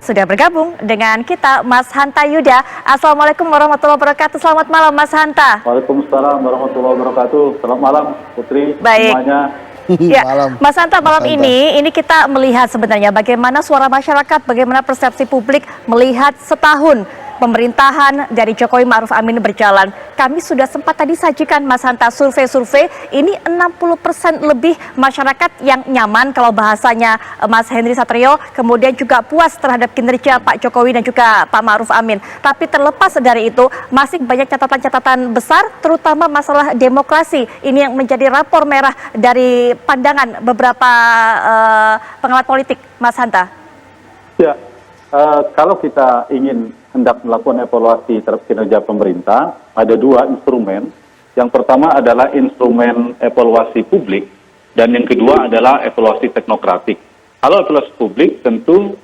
Sudah bergabung dengan kita Mas Hanta Yuda. Assalamualaikum warahmatullahi wabarakatuh. Selamat malam Mas Hanta. Waalaikumsalam warahmatullahi wabarakatuh. Selamat malam Putri. Baik. Semuanya. Ya, Mas Hanta, malam ini kita melihat sebenarnya bagaimana suara masyarakat, bagaimana persepsi publik melihat setahun pemerintahan dari Jokowi Ma'ruf Amin berjalan. Kami sudah sempat tadi sajikan Mas Hanta survei-survei, ini 60% lebih masyarakat yang nyaman kalau bahasanya Mas Henry Satrio, kemudian juga puas terhadap kinerja Pak Jokowi dan juga Pak Ma'ruf Amin. Tapi terlepas dari itu, masih banyak catatan-catatan besar, terutama masalah demokrasi. Ini yang menjadi rapor merah dari pandangan beberapa pengamat politik, Mas Hanta. Ya, kalau kita ingin hendak melakukan evaluasi terhadap kinerja pemerintah, ada dua instrumen. Yang pertama adalah instrumen evaluasi publik, dan yang kedua adalah evaluasi teknokratik. Kalau evaluasi publik, tentu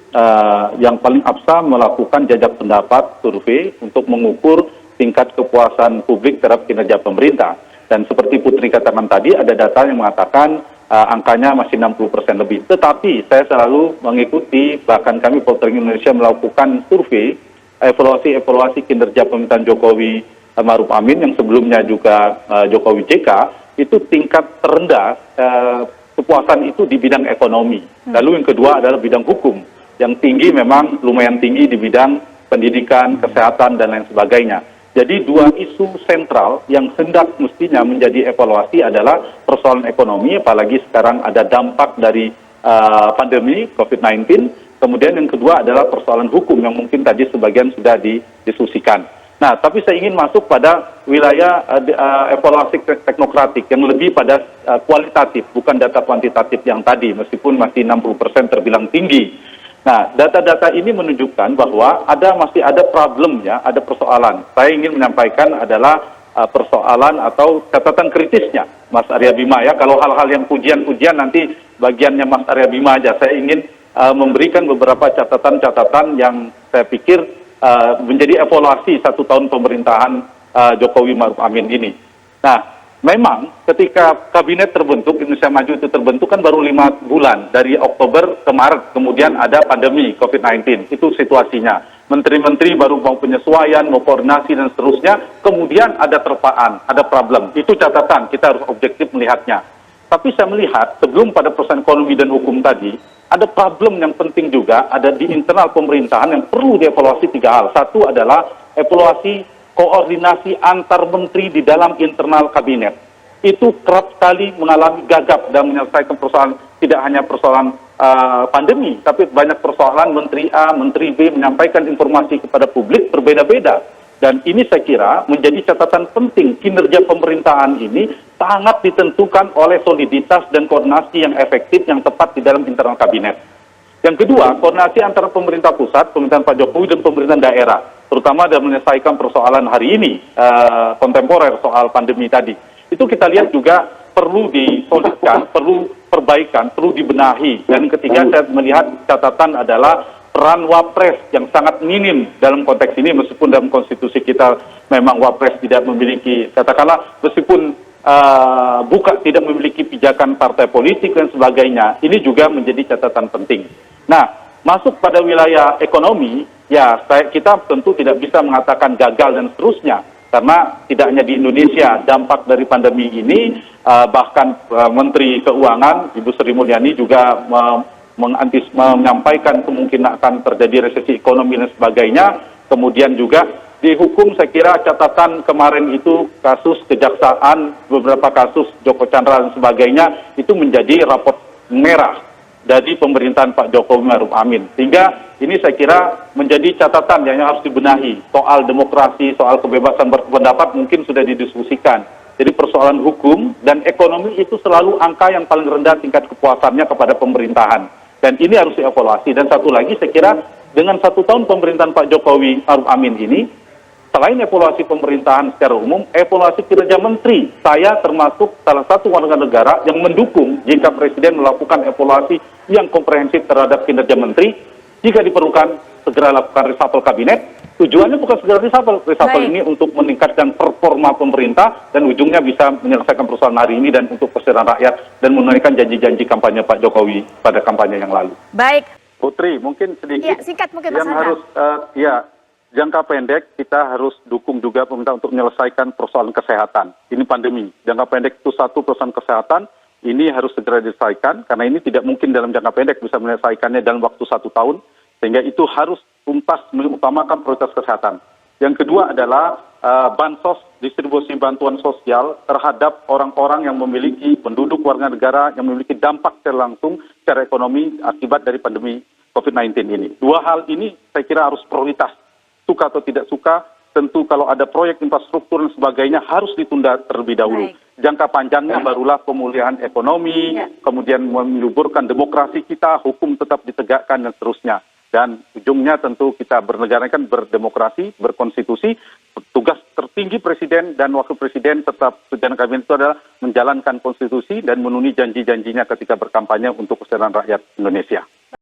yang paling absah melakukan jajak pendapat survei untuk mengukur tingkat kepuasan publik terhadap kinerja pemerintah. Dan seperti Putri katakan tadi, ada data yang mengatakan angkanya masih 60% lebih. Tetapi saya selalu mengikuti, bahkan kami Poltering Indonesia melakukan survei evaluasi kinerja pemerintahan Jokowi Ma'ruf Amin yang sebelumnya juga Jokowi JK, itu tingkat terendah kepuasan itu di bidang ekonomi. Lalu yang kedua adalah bidang hukum, yang tinggi memang lumayan tinggi di bidang pendidikan, kesehatan, dan lain sebagainya. Jadi dua isu sentral yang hendak mestinya menjadi evaluasi adalah persoalan ekonomi, apalagi sekarang ada dampak dari pandemi COVID-19. Kemudian yang kedua adalah persoalan hukum yang mungkin tadi sebagian sudah didiskusikan. Nah, tapi saya ingin masuk pada wilayah evaluasi teknokratik yang lebih pada kualitatif, bukan data kuantitatif yang tadi, meskipun masih 60% terbilang tinggi. Nah, data-data ini menunjukkan bahwa masih ada problemnya, ada persoalan. Saya ingin menyampaikan adalah persoalan atau catatan kritisnya, Mas Arya Bima ya. Kalau hal-hal yang pujian-pujian nanti bagiannya Mas Arya Bima aja. Saya ingin memberikan beberapa catatan-catatan yang saya pikir menjadi evaluasi 1 tahun pemerintahan Jokowi Ma'ruf Amin ini. Nah, memang ketika kabinet terbentuk, Indonesia Maju itu terbentuk kan baru 5 bulan, dari Oktober ke Maret, kemudian ada pandemi COVID-19, itu situasinya. Menteri-menteri baru mau penyesuaian, mau koordinasi dan seterusnya, kemudian ada terpaan, ada problem. Itu catatan, kita harus objektif melihatnya. Tapi saya melihat sebelum pada persoalan ekonomi dan hukum tadi, ada problem yang penting juga, ada di internal pemerintahan yang perlu dievaluasi 3 hal. Satu adalah evaluasi koordinasi antar menteri di dalam internal kabinet. Itu kerap sekali mengalami gagap dan menyelesaikan persoalan, tidak hanya persoalan pandemi, tapi banyak persoalan menteri A, menteri B menyampaikan informasi kepada publik berbeda-beda. Dan ini saya kira menjadi catatan penting, kinerja pemerintahan ini sangat ditentukan oleh soliditas dan koordinasi yang efektif, yang tepat di dalam internal kabinet. Yang kedua, koordinasi antara pemerintah pusat, pemerintahan Pak Jokowi, dan pemerintahan daerah, terutama dalam menyelesaikan persoalan hari ini, kontemporer soal pandemi tadi. Itu kita lihat juga perlu disolidkan, perlu perbaikan, perlu dibenahi. Dan ketiga, saya melihat catatan adalah peran Wapres yang sangat minim dalam konteks ini, meskipun dalam konstitusi kita memang Wapres tidak memiliki, katakanlah meskipun tidak memiliki pijakan partai politik dan sebagainya, ini juga menjadi catatan penting. Nah, masuk pada wilayah ekonomi, ya kita tentu tidak bisa mengatakan gagal dan seterusnya, karena tidak hanya di Indonesia dampak dari pandemi ini, bahkan Menteri Keuangan Ibu Sri Mulyani juga menyampaikan kemungkinan akan terjadi resesi ekonomi dan sebagainya. Kemudian juga di hukum saya kira catatan kemarin itu kasus kejaksaan, beberapa kasus Joko Chandra dan sebagainya, itu menjadi raport merah dari pemerintahan Pak Jokowi Ma'ruf Amin. Sehingga ini saya kira menjadi catatan yang harus dibenahi. Soal demokrasi, soal kebebasan berpendapat mungkin sudah didiskusikan. Jadi persoalan hukum dan ekonomi itu selalu angka yang paling rendah tingkat kepuasannya kepada pemerintahan. Dan ini harus dievaluasi. Dan satu lagi saya kira dengan 1 tahun pemerintahan Pak Jokowi Ma'ruf Amin ini, selain evaluasi pemerintahan secara umum, evaluasi kinerja menteri. Saya termasuk salah satu warga negara yang mendukung jika Presiden melakukan evaluasi yang komprehensif terhadap kinerja menteri. Jika diperlukan, segera lakukan reshuffle kabinet. Tujuannya bukan segera reshuffle ini untuk meningkatkan performa pemerintah dan ujungnya bisa menyelesaikan persoalan hari ini dan untuk kesejahteraan rakyat dan menunaikan janji-janji kampanye Pak Jokowi pada kampanye yang lalu. Baik. Putri, mungkin sedikit. Ya, singkat mungkin Mas Yang Hanta. harus, jangka pendek kita harus dukung juga pemerintah untuk menyelesaikan persoalan kesehatan. Ini pandemi. Jangka pendek itu satu persoalan kesehatan, ini harus segera diselesaikan, karena ini tidak mungkin dalam jangka pendek bisa menyelesaikannya dalam waktu 1 tahun, sehingga itu harus tuntas mengutamakan prioritas kesehatan. Yang kedua adalah bansos, distribusi bantuan sosial terhadap orang-orang yang memiliki penduduk warga negara yang memiliki dampak secara langsung secara ekonomi akibat dari pandemi COVID-19 ini. Dua hal ini saya kira harus prioritas. Suka atau tidak suka, tentu kalau ada proyek infrastruktur dan sebagainya harus ditunda terlebih dahulu. Baik. Jangka panjangnya barulah pemulihan ekonomi, kemudian menyuburkan demokrasi kita, hukum tetap ditegakkan dan seterusnya. Dan ujungnya tentu kita bernegara kan berdemokrasi, berkonstitusi. Tugas tertinggi presiden dan wakil presiden serta jajaran kabinet itu adalah menjalankan konstitusi dan memenuhi janji-janjinya ketika berkampanye untuk kesejahteraan rakyat Indonesia.